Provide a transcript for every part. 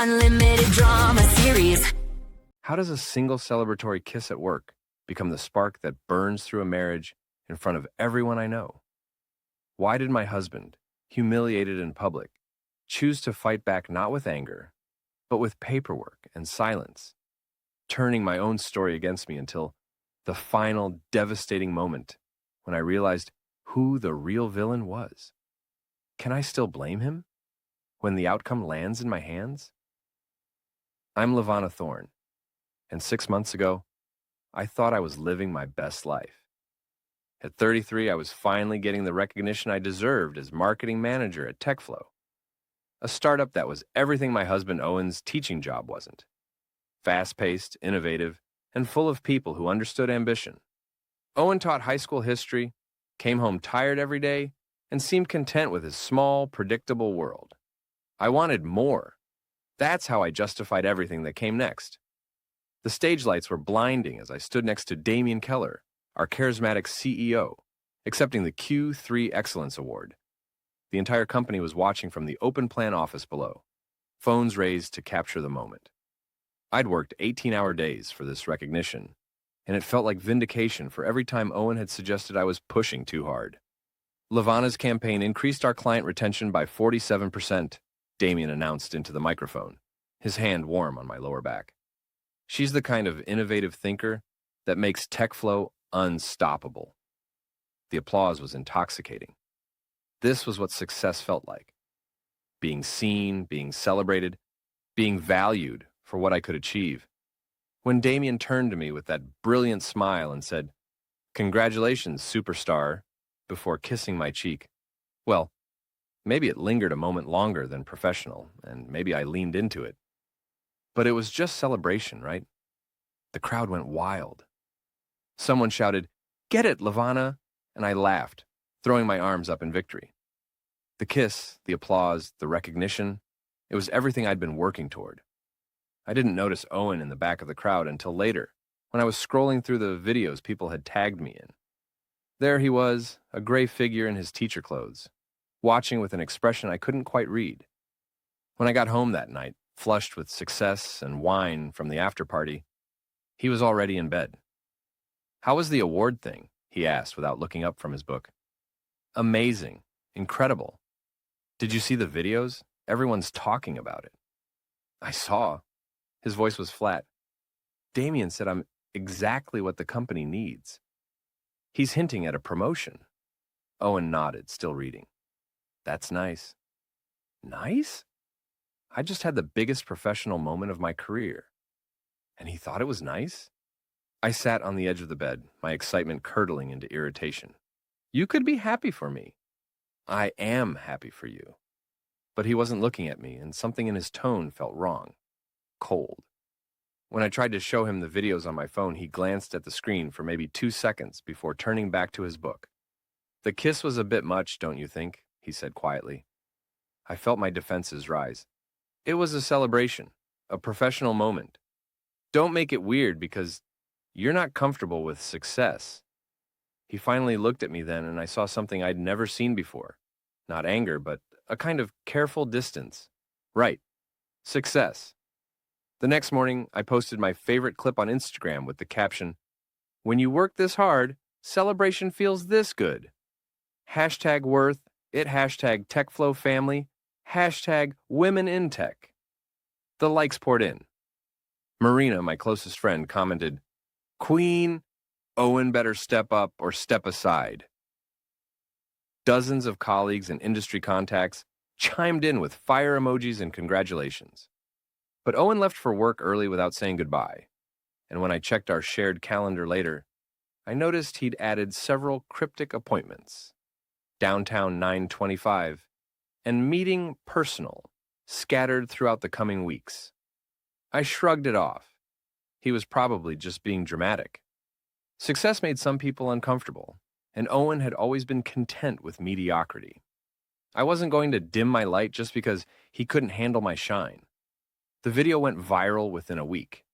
unlimited drama series. How does a single celebratory kiss at work become the spark that burns through a marriage in front of everyone I know? Why did my husband, humiliated in public, choose to fight back not with anger, but with paperwork and silence, turning my own story against me until the final devastating moment when I realized who the real villain was? Can I still blame him when the outcome lands in my hands? I'm Lavana Thorne, and 6 months ago, I thought I was living my best life. At 33, I was finally getting the recognition I deserved as marketing manager at TechFlow, a startup that was everything my husband Owen's teaching job wasn't. Fast-paced, innovative, and full of people who understood ambition. Owen taught high school history, came home tired every day, and seemed content with his small, predictable world. I wanted more. That's how I justified everything that came next. The stage lights were blinding as I stood next to Damian Keller, our charismatic CEO, accepting the Q3 Excellence Award. The entire company was watching from the open plan office below, phones raised to capture the moment. I'd worked 18-hour days for this recognition, and it felt like vindication for every time Owen had suggested I was pushing too hard. Lavana's campaign increased our client retention by 47%, Damian announced into the microphone, his hand warm on my lower back. She's the kind of innovative thinker that makes TechFlow unstoppable. The applause was intoxicating. This was what success felt like. Being seen, being celebrated, being valued for what I could achieve. When Damian turned to me with that brilliant smile and said, "Congratulations, superstar," before kissing my cheek, well, maybe it lingered a moment longer than professional, and maybe I leaned into it. But it was just celebration, right? The crowd went wild. Someone shouted, "Get it, Lavana," and I laughed, throwing my arms up in victory. The kiss, the applause, the recognition, it was everything I'd been working toward. I didn't notice Owen in the back of the crowd until later, when I was scrolling through the videos people had tagged me in. There he was, a gray figure in his teacher clothes, watching with an expression I couldn't quite read. When I got home that night, flushed with success and wine from the after-party, he was already in bed. "How was the award thing?" he asked without looking up from his book. "Amazing. Incredible. Did you see the videos? Everyone's talking about it." "I saw." His voice was flat. "Damian said I'm exactly what the company needs. He's hinting at a promotion." Owen nodded, still reading. "That's nice." Nice? I just had the biggest professional moment of my career. And he thought it was nice? I sat on the edge of the bed, my excitement curdling into irritation. "You could be happy for me." "I am happy for you." But he wasn't looking at me, and something in his tone felt wrong. Cold. When I tried to show him the videos on my phone, he glanced at the screen for maybe 2 seconds before turning back to his book. "The kiss was a bit much, don't you think?" he said quietly. I felt my defenses rise. It was a celebration, a professional moment. Don't make it weird because you're not comfortable with success. He finally looked at me then, and I saw something I'd never seen before. Not anger, but a kind of careful distance. Right. Success. The next morning, I posted my favorite clip on Instagram with the caption, "When you work this hard, celebration feels this good." Hashtag worth, it hashtag TechFlow family, hashtag women in tech. The likes poured in. Marina, my closest friend, commented, "Queen, Owen better step up or step aside." Dozens of colleagues and industry contacts chimed in with fire emojis and congratulations. But Owen left for work early without saying goodbye, and when I checked our shared calendar later, I noticed he'd added several cryptic appointments. Downtown 925, and meeting personal, scattered throughout the coming weeks. I shrugged it off. He was probably just being dramatic. Success made some people uncomfortable, and Owen had always been content with mediocrity. I wasn't going to dim my light just because he couldn't handle my shine. The video went viral within a week.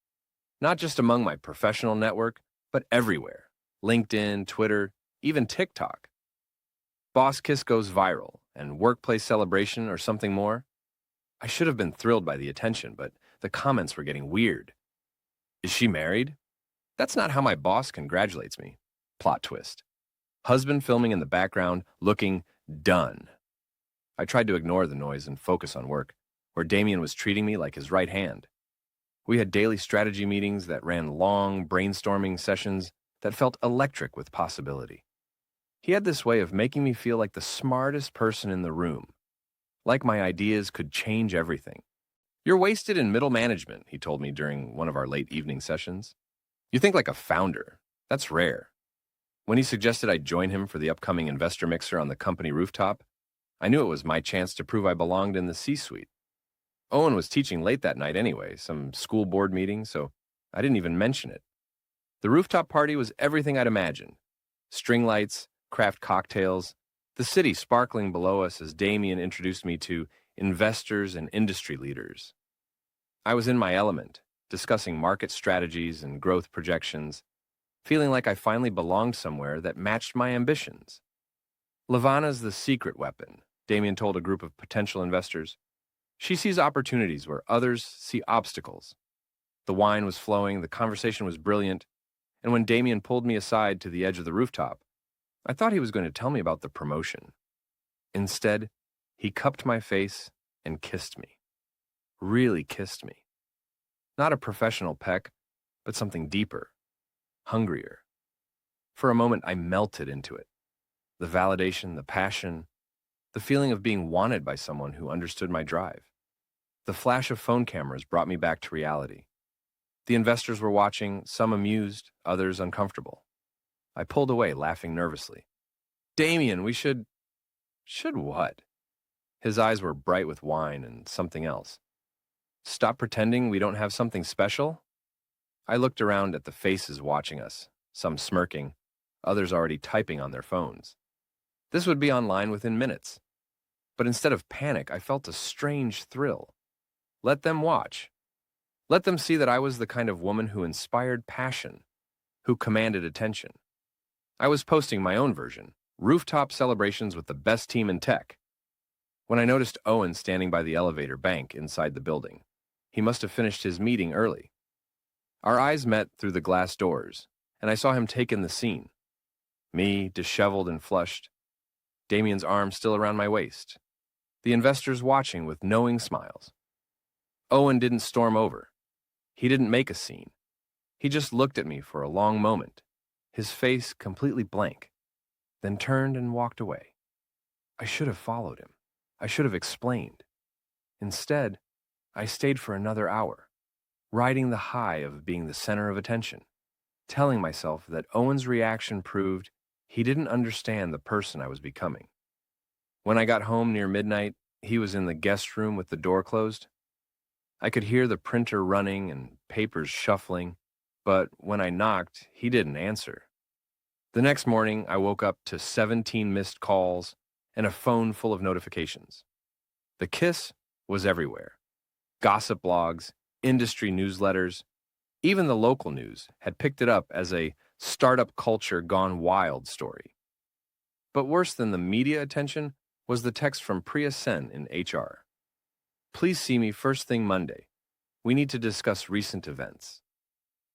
Not just among my professional network, but everywhere. LinkedIn, Twitter, even TikTok. Boss kiss goes viral, and workplace celebration or something more. I should have been thrilled by the attention, but the comments were getting weird. Is she married? That's not how my boss congratulates me. Plot twist. Husband filming in the background, looking done. I tried to ignore the noise and focus on work, where Damien was treating me like his right hand. We had daily strategy meetings that ran long brainstorming sessions that felt electric with possibility. He had this way of making me feel like the smartest person in the room, like my ideas could change everything. You're wasted in middle management, he told me during one of our late evening sessions. You think like a founder. That's rare. When he suggested I join him for the upcoming investor mixer on the company rooftop, I knew it was my chance to prove I belonged in the C-suite. Owen was teaching late that night anyway, some school board meeting, so I didn't even mention it. The rooftop party was everything I'd imagined. String lights, craft cocktails, the city sparkling below us as Damien introduced me to investors and industry leaders. I was in my element, discussing market strategies and growth projections, feeling like I finally belonged somewhere that matched my ambitions. Levana's the secret weapon, Damien told a group of potential investors. She sees opportunities where others see obstacles. The wine was flowing, the conversation was brilliant, and when Damien pulled me aside to the edge of the rooftop, I thought he was going to tell me about the promotion. Instead, he cupped my face and kissed me. Really kissed me. Not a professional peck, but something deeper, hungrier. For a moment, I melted into it. The validation, the passion, the feeling of being wanted by someone who understood my drive. The flash of phone cameras brought me back to reality. The investors were watching, some amused, others uncomfortable. I pulled away, laughing nervously. Damien, we should... Should what? His eyes were bright with wine and something else. Stop pretending we don't have something special? I looked around at the faces watching us, some smirking, others already typing on their phones. This would be online within minutes. But instead of panic, I felt a strange thrill. Let them watch. Let them see that I was the kind of woman who inspired passion, who commanded attention. I was posting my own version, rooftop celebrations with the best team in tech. When I noticed Owen standing by the elevator bank inside the building, he must have finished his meeting early. Our eyes met through the glass doors, and I saw him take in the scene. Me, disheveled and flushed, Damien's arm still around my waist, the investors watching with knowing smiles. Owen didn't storm over. He didn't make a scene. He just looked at me for a long moment, his face completely blank, then turned and walked away. I should have followed him. I should have explained. Instead, I stayed for another hour, riding the high of being the center of attention, telling myself that Owen's reaction proved he didn't understand the person I was becoming. When I got home near midnight, he was in the guest room with the door closed. I could hear the printer running and papers shuffling, but when I knocked, he didn't answer. The next morning, I woke up to 17 missed calls and a phone full of notifications. The kiss was everywhere. Gossip blogs, industry newsletters, even the local news had picked it up as a startup culture gone wild story. But worse than the media attention was the text from Priya Sen in HR. Please see me first thing Monday. We need to discuss recent events.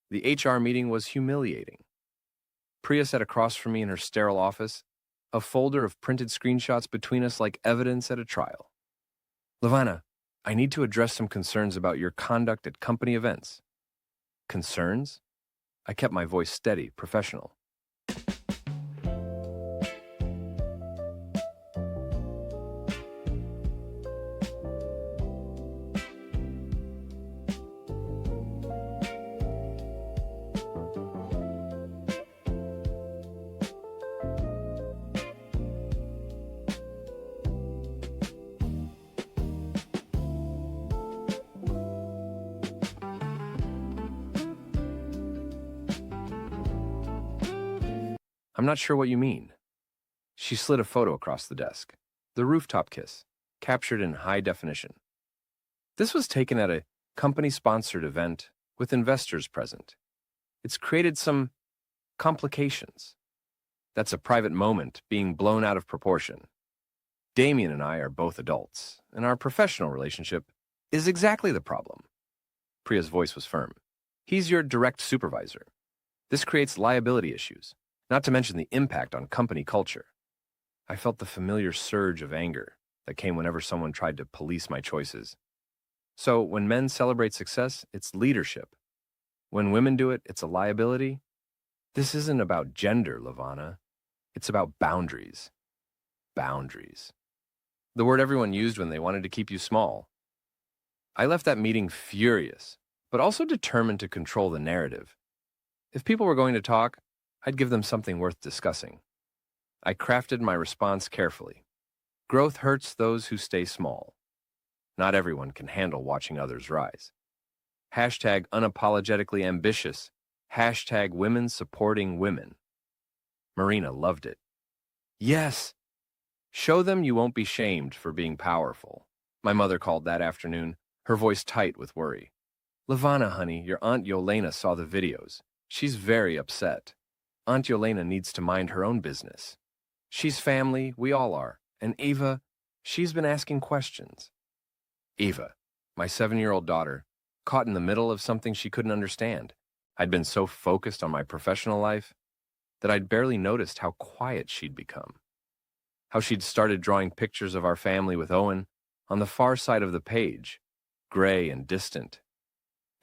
The HR meeting was humiliating. Priya sat across from me in her sterile office, a folder of printed screenshots between us like evidence at a trial. Levana, I need to address some concerns about your conduct at company events. Concerns? I kept my voice steady, professional. I'm not sure what you mean. She slid a photo across the desk. The rooftop kiss, captured in high definition. This was taken at a company-sponsored event with investors present. It's created some complications. That's a private moment being blown out of proportion. Damien and I are both adults, and our professional relationship is exactly the problem. Priya's voice was firm. He's your direct supervisor. This creates liability issues, not to mention the impact on company culture. I felt the familiar surge of anger that came whenever someone tried to police my choices. So when men celebrate success, it's leadership. When women do it, it's a liability. This isn't about gender, Lavana. It's about boundaries. Boundaries. The word everyone used when they wanted to keep you small. I left that meeting furious, but also determined to control the narrative. If people were going to talk, I'd give them something worth discussing. I crafted my response carefully. Growth hurts those who stay small. Not everyone can handle watching others rise. Hashtag unapologetically ambitious. Hashtag women supporting women. Marina loved it. Yes. Show them you won't be shamed for being powerful. My mother called that afternoon, her voice tight with worry. Lavana, honey, your Aunt Yolena saw the videos. She's very upset. Aunt Yolena needs to mind her own business. She's family, we all are. And Eva, she's been asking questions. Eva, my 7-year-old daughter, caught in the middle of something she couldn't understand. I'd been so focused on my professional life that I'd barely noticed how quiet she'd become. How she'd started drawing pictures of our family with Owen on the far side of the page, gray and distant.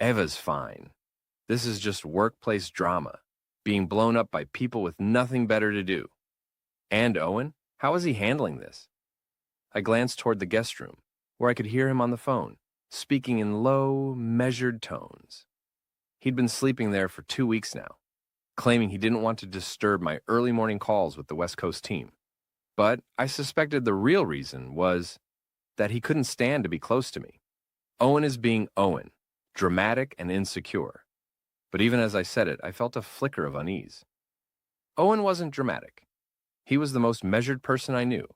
Eva's fine. This is just workplace drama, being blown up by people with nothing better to do. And Owen, how is he handling this? I glanced toward the guest room, where I could hear him on the phone, speaking in low, measured tones. He'd been sleeping there for 2 weeks now, claiming he didn't want to disturb my early morning calls with the West Coast team. But I suspected the real reason was that he couldn't stand to be close to me. Owen is being Owen, dramatic and insecure. But even as I said it, I felt a flicker of unease. Owen wasn't dramatic. He was the most measured person I knew,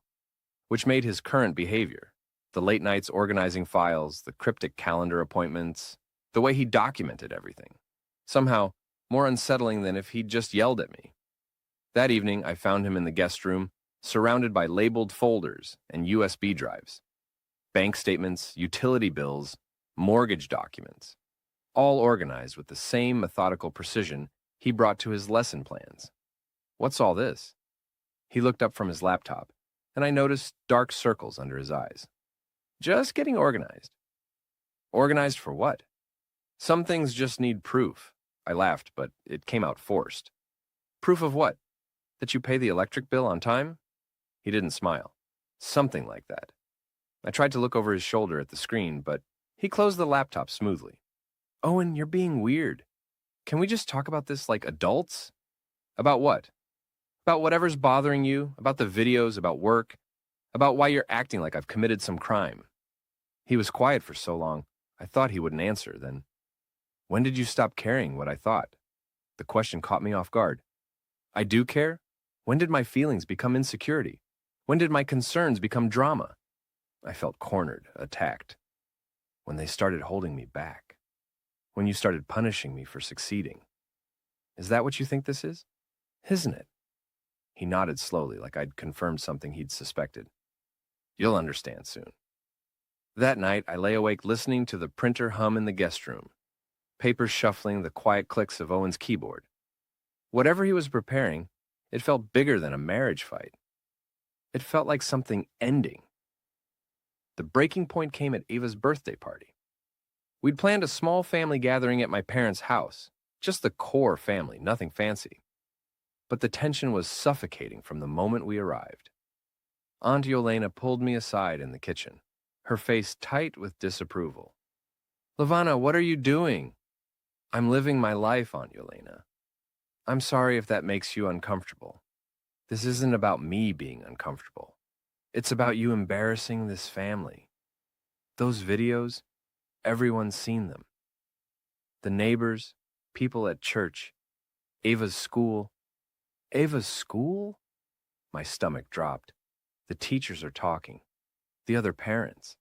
which made his current behavior, the late nights organizing files, the cryptic calendar appointments, the way he documented everything, somehow more unsettling than if he'd just yelled at me. That evening, I found him in the guest room, surrounded by labeled folders and USB drives, bank statements, utility bills, mortgage documents, all organized with the same methodical precision he brought to his lesson plans. What's all this? He looked up from his laptop, and I noticed dark circles under his eyes. Just getting organized. Organized for what? Some things just need proof. I laughed, but it came out forced. Proof of what? That you pay the electric bill on time? He didn't smile. Something like that. I tried to look over his shoulder at the screen, but he closed the laptop smoothly. Owen, you're being weird. Can we just talk about this like adults? About what? About whatever's bothering you, about the videos, about work, about why you're acting like I've committed some crime. He was quiet for so long, I thought he wouldn't answer. Then, when did you stop caring what I thought? The question caught me off guard. I do care? When did my feelings become insecurity? When did my concerns become drama? I felt cornered, attacked. When they started holding me back. When you started punishing me for succeeding. Is that what you think this is? Isn't it? He nodded slowly, like I'd confirmed something he'd suspected. You'll understand soon. That night, I lay awake listening to the printer hum in the guest room, papers shuffling, the quiet clicks of Owen's keyboard. Whatever he was preparing, it felt bigger than a marriage fight. It felt like something ending. The breaking point came at Ava's birthday party. We'd planned a small family gathering at my parents' house, just the core family, nothing fancy. But the tension was suffocating from the moment we arrived. Aunt Yolena pulled me aside in the kitchen, her face tight with disapproval. Lavana, what are you doing? I'm living my life, Aunt Yolena. I'm sorry if that makes you uncomfortable. This isn't about me being uncomfortable. It's about you embarrassing this family. Those videos, everyone's seen them. The neighbors, people at church, Ava's school. Ava's school? My stomach dropped. The teachers are talking. The other parents.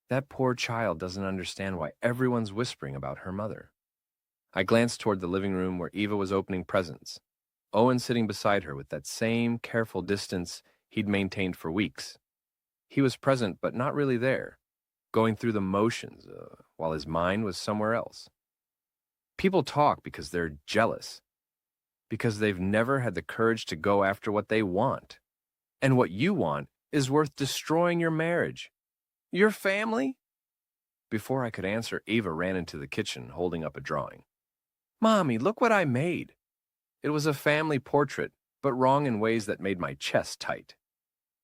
That poor child doesn't understand why everyone's whispering about her mother. I glanced toward the living room where Eva was opening presents, Owen sitting beside her with that same careful distance he'd maintained for weeks. He was present, but not really there. going through the motions while his mind was somewhere else. People talk because they're jealous, because they've never had the courage to go after what they want. And what you want is worth destroying your marriage, your family. Before I could answer, Ava ran into the kitchen holding up a drawing. "Mommy, look what I made." It was a family portrait, but wrong in ways that made my chest tight.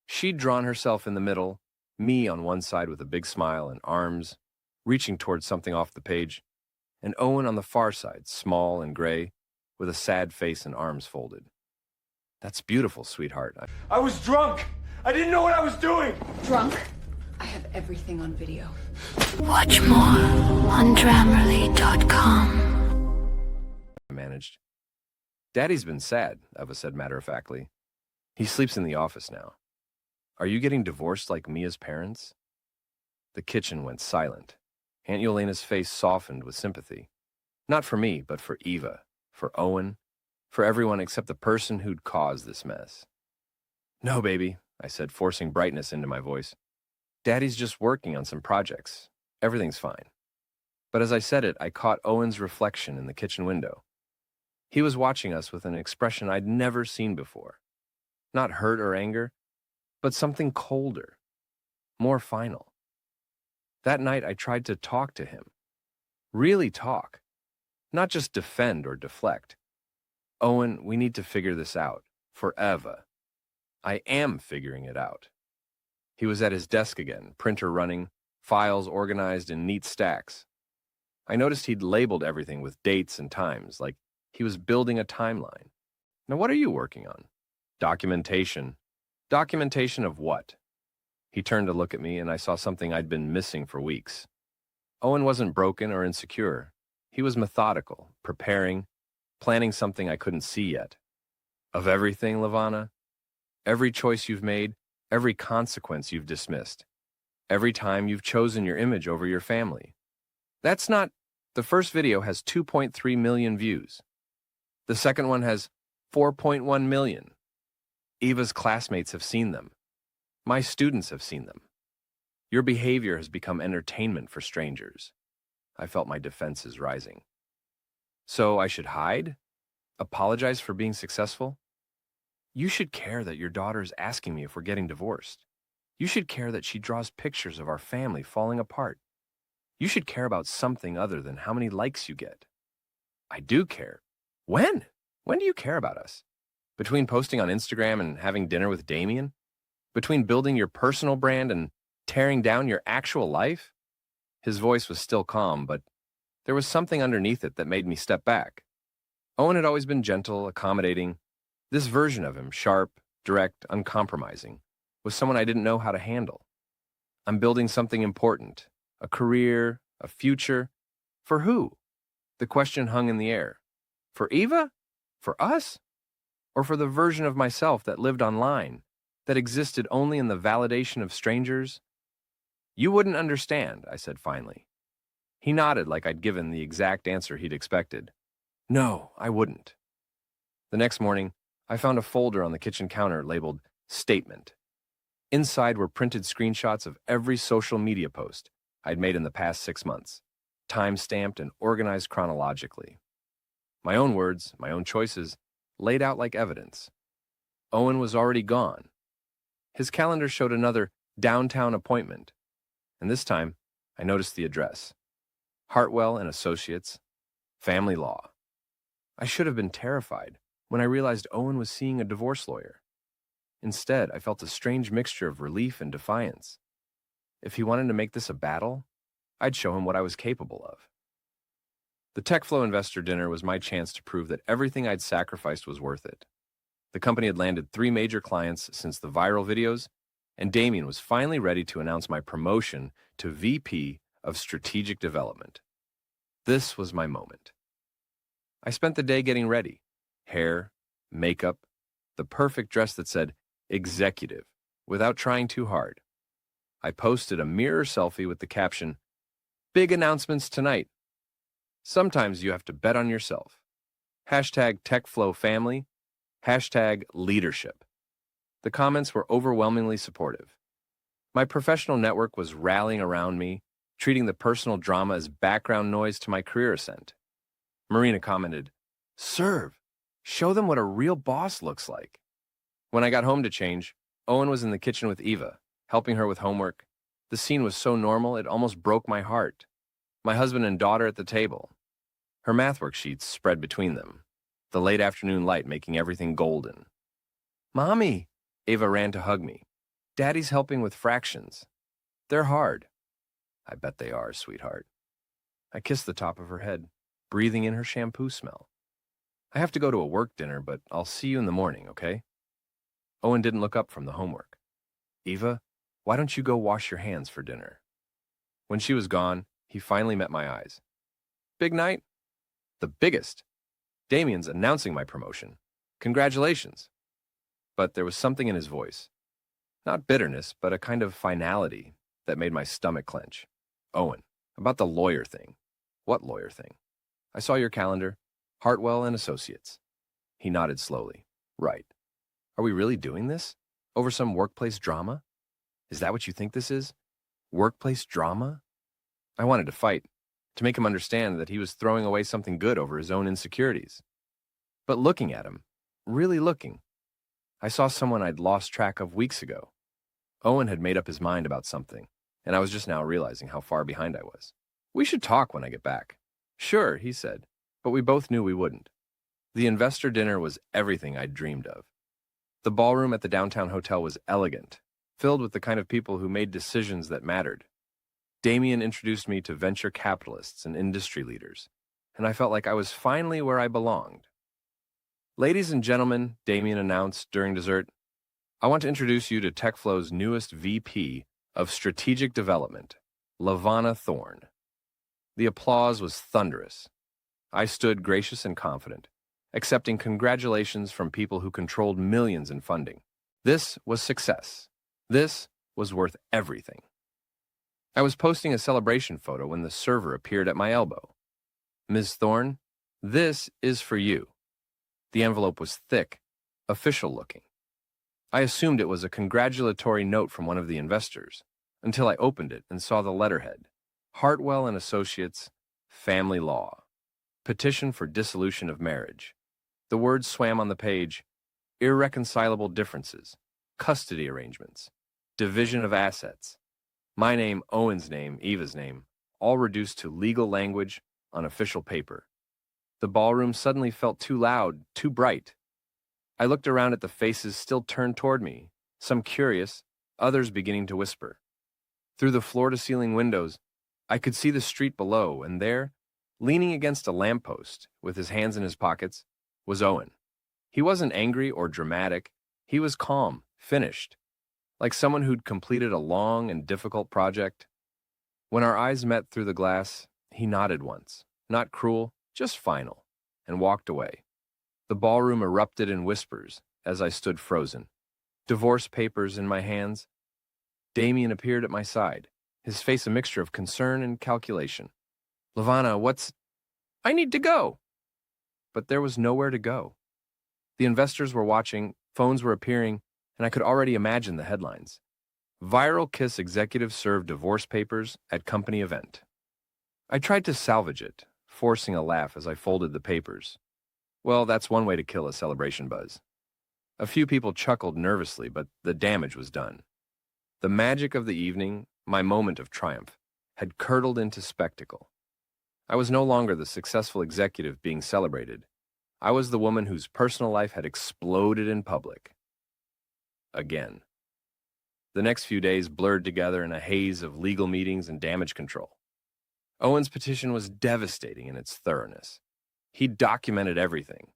She'd drawn herself in the middle, me on one side with a big smile and arms reaching towards something off the page, and Owen on the far side, small and gray, with a sad face and arms folded. "That's beautiful, sweetheart." I was drunk. I didn't know what I was doing. Drunk? I have everything on video. Watch more on Grammarly.com. I managed. "Daddy's been sad," Eva said matter-of-factly. "He sleeps in the office now. Are you getting divorced like me as parents?" The kitchen went silent. Aunt Yolena's face softened with sympathy. Not for me, but for Eva, for Owen, for everyone except the person who'd caused this mess. "No, baby," I said, forcing brightness into my voice. "Daddy's just working on some projects. Everything's fine." But as I said it, I caught Owen's reflection in the kitchen window. He was watching us with an expression I'd never seen before. Not hurt or anger, but something colder, more final. That night I tried to talk to him. Really talk. Not just defend or deflect. "Owen, we need to figure this out. For Eva. I am figuring it out." He was at his desk again, printer running, files organized in neat stacks. I noticed he'd labeled everything with dates and times, like he was building a timeline. "Now what are you working on?" "Documentation." "Documentation of what?" He turned to look at me, and I saw something I'd been missing for weeks. Owen wasn't broken or insecure. He was methodical, preparing, planning something I couldn't see yet. "Of everything, Lavana? Every choice you've made, every consequence you've dismissed, every time you've chosen your image over your family. That's not... The first video has 2.3 million views. The second one has 4.1 million. Eva's classmates have seen them. My students have seen them. Your behavior has become entertainment for strangers." I felt my defenses rising. "So I should hide? Apologize for being successful? You should care that your daughter is asking me if we're getting divorced. You should care that she draws pictures of our family falling apart. You should care about something other than how many likes you get." "I do care." "When? When do you care about us? Between posting on Instagram and having dinner with Damien? Between building your personal brand and tearing down your actual life?" His voice was still calm, but there was something underneath it that made me step back. Owen had always been gentle, accommodating. This version of him, sharp, direct, uncompromising, was someone I didn't know how to handle. I'm building something important, a career, a future. For who? The question hung in the air. For Eva? For us? Or for the version of myself that lived online, that existed only in the validation of strangers? "You wouldn't understand," I said finally. He nodded like I'd given the exact answer he'd expected. "No, I wouldn't." The next morning, I found a folder on the kitchen counter labeled Statement. Inside were printed screenshots of every social media post I'd made in the past 6 months, time-stamped and organized chronologically. My own words, my own choices, laid out like evidence. Owen was already gone. His calendar showed another downtown appointment, and this time I noticed the address. Hartwell and Associates, Family Law. I should have been terrified when I realized Owen was seeing a divorce lawyer. Instead, I felt a strange mixture of relief and defiance. If he wanted to make this a battle, I'd show him what I was capable of. The TechFlow investor dinner was my chance to prove that everything I'd sacrificed was worth it. The company had landed 3 major clients since the viral videos, and Damien was finally ready to announce my promotion to VP of Strategic Development. This was my moment. I spent the day getting ready. Hair, makeup, the perfect dress that said executive without trying too hard. I posted a mirror selfie with the caption, "Big announcements tonight. Sometimes you have to bet on yourself. Hashtag TechFlowFamily. Hashtag leadership." The comments were overwhelmingly supportive. My professional network was rallying around me, treating the personal drama as background noise to my career ascent. Marina commented, "Serve. Show them what a real boss looks like." When I got home to change, Owen was in the kitchen with Eva, helping her with homework. The scene was so normal, it almost broke my heart. My husband and daughter at the table. Her math worksheets spread between them, the late afternoon light making everything golden. "Mommy!" Ava ran to hug me. "Daddy's helping with fractions. They're hard." "I bet they are, sweetheart." I kissed the top of her head, breathing in her shampoo smell. "I have to go to a work dinner, but I'll see you in the morning, okay?" Owen didn't look up from the homework. "Eva, why don't you go wash your hands for dinner?" When she was gone, he finally met my eyes. "Big night?" "The biggest. Damien's announcing my promotion. Congratulations." But there was something in his voice. Not bitterness, but a kind of finality that made my stomach clench. "Owen, about the lawyer thing." "What lawyer thing?" "I saw your calendar. Hartwell and Associates." He nodded slowly. "Right. Are we really doing this? Over some workplace drama? Is that what you think this is? Workplace drama?" I wanted to fight, to make him understand that he was throwing away something good over his own insecurities. But looking at him, really looking, I saw someone I'd lost track of weeks ago. Owen had made up his mind about something, and I was just now realizing how far behind I was. "We should talk when I get back." "Sure," he said, but we both knew we wouldn't. The investor dinner was everything I'd dreamed of. The ballroom at the downtown hotel was elegant, filled with the kind of people who made decisions that mattered. Damien introduced me to venture capitalists and industry leaders, and I felt like I was finally where I belonged. "Ladies and gentlemen," Damien announced during dessert, "I want to introduce you to TechFlow's newest VP of Strategic Development, Lavana Thorne." The applause was thunderous. I stood gracious and confident, accepting congratulations from people who controlled millions in funding. This was success. This was worth everything. I was posting a celebration photo when the server appeared at my elbow. "Ms. Thorne, this is for you." The envelope was thick, official-looking. I assumed it was a congratulatory note from one of the investors, until I opened it and saw the letterhead, Hartwell and Associates, Family Law, Petition for Dissolution of Marriage. The words swam on the page, irreconcilable differences, custody arrangements, division of assets. My name, Owen's name, Eva's name, all reduced to legal language on official paper. The ballroom suddenly felt too loud, too bright. I looked around at the faces still turned toward me, some curious, others beginning to whisper. Through the floor-to-ceiling windows, I could see the street below, and there, leaning against a lamppost, with his hands in his pockets, was Owen. He wasn't angry or dramatic. He was calm, finished, like someone who'd completed a long and difficult project. When our eyes met through the glass, he nodded once, not cruel, just final, and walked away. The ballroom erupted in whispers as I stood frozen, divorce papers in my hands. Damien appeared at my side, his face a mixture of concern and calculation. "Lavana, what's—" "I need to go." But there was nowhere to go. The investors were watching, phones were appearing, and I could already imagine the headlines. "Viral Kiss Executive Served Divorce Papers at Company Event." I tried to salvage it, forcing a laugh as I folded the papers. Well, that's one way to kill a celebration buzz. A few people chuckled nervously, but the damage was done. The magic of the evening, my moment of triumph, had curdled into spectacle. I was no longer the successful executive being celebrated. I was the woman whose personal life had exploded in public. Again. The next few days blurred together in a haze of legal meetings and damage control. Owen's petition was devastating in its thoroughness. He documented everything,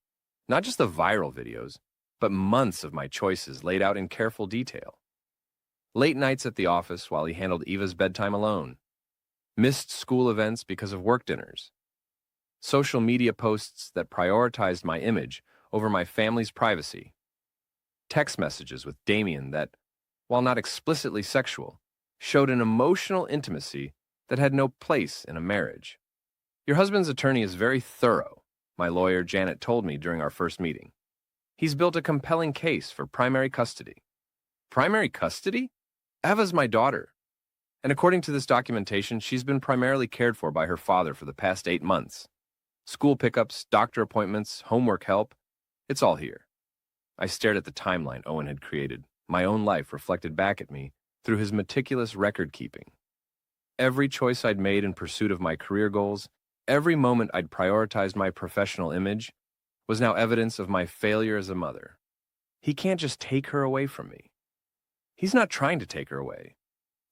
not just the viral videos, but months of my choices laid out in careful detail. Late nights at the office while he handled Eva's bedtime alone. Missed school events because of work dinners. Social media posts that prioritized my image over my family's privacy. Text messages with Damien that, while not explicitly sexual, showed an emotional intimacy that had no place in a marriage. "Your husband's attorney is very thorough," my lawyer Janet told me during our first meeting. "He's built a compelling case for primary custody." "Primary custody? Eva's my daughter." And according to this documentation, she's been primarily cared for by her father for the past 8 months. School pickups, doctor appointments, homework help, it's all here. I stared at the timeline Owen had created, my own life reflected back at me through his meticulous record-keeping. Every choice I'd made in pursuit of my career goals, every moment I'd prioritized my professional image, was now evidence of my failure as a mother. He can't just take her away from me. He's not trying to take her away.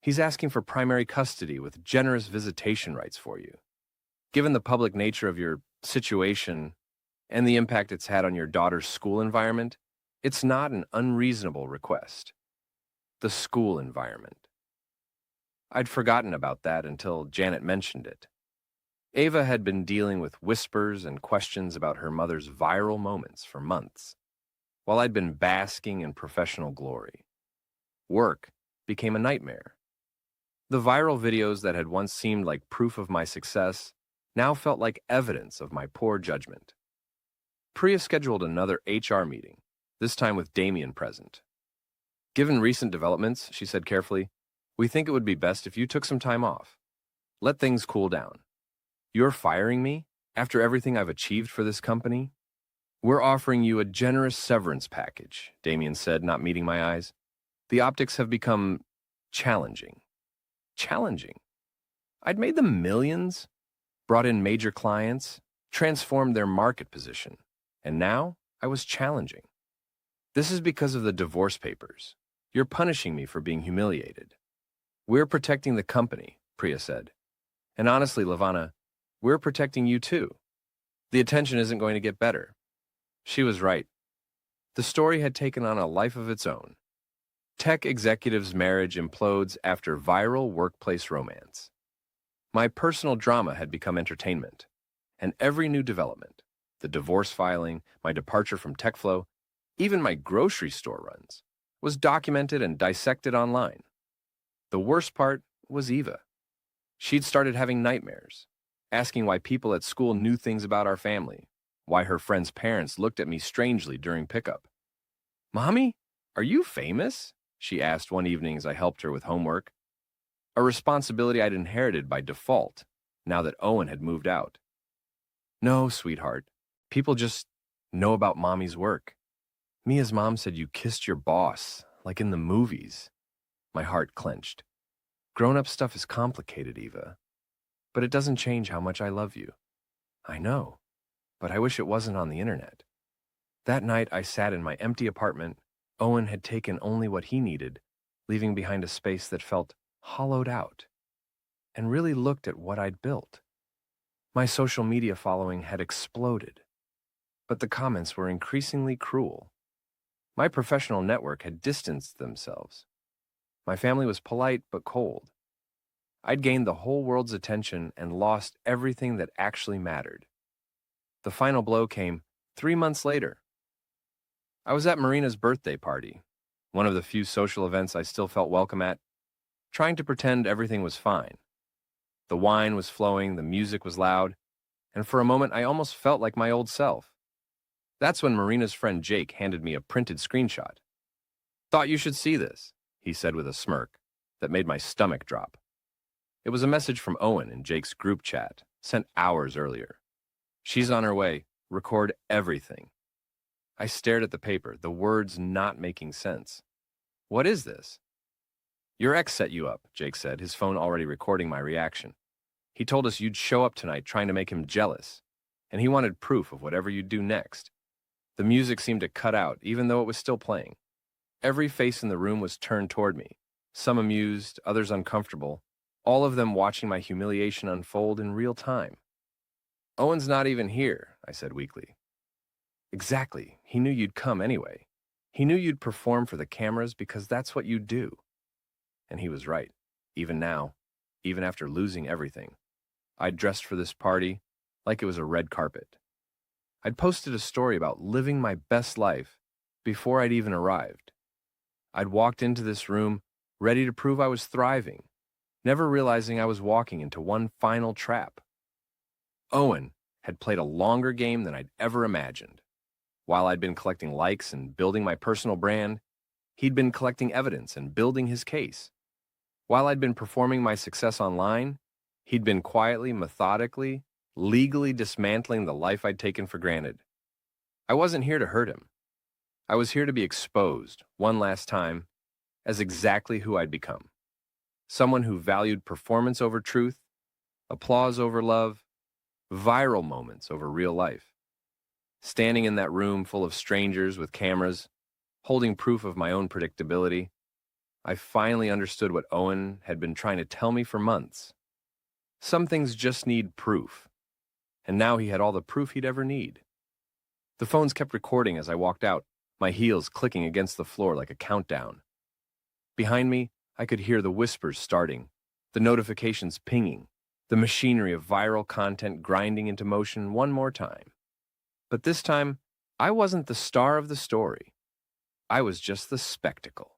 He's asking for primary custody with generous visitation rights for you. Given the public nature of your situation and the impact it's had on your daughter's school environment, it's not an unreasonable request. The school environment. I'd forgotten about that until Janet mentioned it. Ava had been dealing with whispers and questions about her mother's viral moments for months, while I'd been basking in professional glory. Work became a nightmare. The viral videos that had once seemed like proof of my success now felt like evidence of my poor judgment. Priya scheduled another HR meeting, this time with Damien present. Given recent developments, she said carefully, we think it would be best if you took some time off. Let things cool down. You're firing me after everything I've achieved for this company? We're offering you a generous severance package, Damien said, not meeting my eyes. The optics have become challenging. Challenging? I'd made them millions, brought in major clients, transformed their market position, and now I was challenging. This is because of the divorce papers. You're punishing me for being humiliated. We're protecting the company, Priya said. And honestly, Lavana, we're protecting you too. The attention isn't going to get better. She was right. The story had taken on a life of its own. Tech executive's marriage implodes after viral workplace romance. My personal drama had become entertainment, and every new development, the divorce filing, my departure from TechFlow, even my grocery store runs, was documented and dissected online. The worst part was Eva. She'd started having nightmares, asking why people at school knew things about our family, why her friends' parents looked at me strangely during pickup. "Mommy, are you famous?" she asked one evening as I helped her with homework, a responsibility I'd inherited by default now that Owen had moved out. "No, sweetheart. People just know about Mommy's work. Mia's mom said you kissed your boss, like in the movies." My heart clenched. Grown-up stuff is complicated, Eva. But it doesn't change how much I love you. I know, but I wish it wasn't on the internet. That night I sat in my empty apartment. Owen had taken only what he needed, leaving behind a space that felt hollowed out, and really looked at what I'd built. My social media following had exploded, but the comments were increasingly cruel. My professional network had distanced themselves. My family was polite but cold. I'd gained the whole world's attention and lost everything that actually mattered. The final blow came 3 months later. I was at Marina's birthday party, one of the few social events I still felt welcome at, trying to pretend everything was fine. The wine was flowing, the music was loud, and for a moment I almost felt like my old self. That's when Marina's friend Jake handed me a printed screenshot. "Thought you should see this," he said with a smirk that made my stomach drop. It was a message from Owen in Jake's group chat, sent hours earlier. "She's on her way. Record everything." I stared at the paper, the words not making sense. "What is this?" "Your ex set you up," Jake said, his phone already recording my reaction. "He told us you'd show up tonight trying to make him jealous, and he wanted proof of whatever you'd do next." The music seemed to cut out, even though it was still playing. Every face in the room was turned toward me, some amused, others uncomfortable, all of them watching my humiliation unfold in real time. "Owen's not even here," I said weakly. "Exactly. He knew you'd come anyway. He knew you'd perform for the cameras because that's what you do." And he was right. Even now, even after losing everything, I'd dressed for this party like it was a red carpet. I'd posted a story about living my best life before I'd even arrived. I'd walked into this room ready to prove I was thriving, never realizing I was walking into one final trap. Owen had played a longer game than I'd ever imagined. While I'd been collecting likes and building my personal brand, he'd been collecting evidence and building his case. While I'd been performing my success online, he'd been quietly, methodically, legally dismantling the life I'd taken for granted. I wasn't here to hurt him. I was here to be exposed, one last time, as exactly who I'd become. Someone who valued performance over truth, applause over love, viral moments over real life. Standing in that room full of strangers with cameras, holding proof of my own predictability, I finally understood what Owen had been trying to tell me for months. Some things just need proof, and now he had all the proof he'd ever need. The phones kept recording as I walked out, my heels clicking against the floor like a countdown. Behind me, I could hear the whispers starting, the notifications pinging, the machinery of viral content grinding into motion one more time. But this time, I wasn't the star of the story. I was just the spectacle.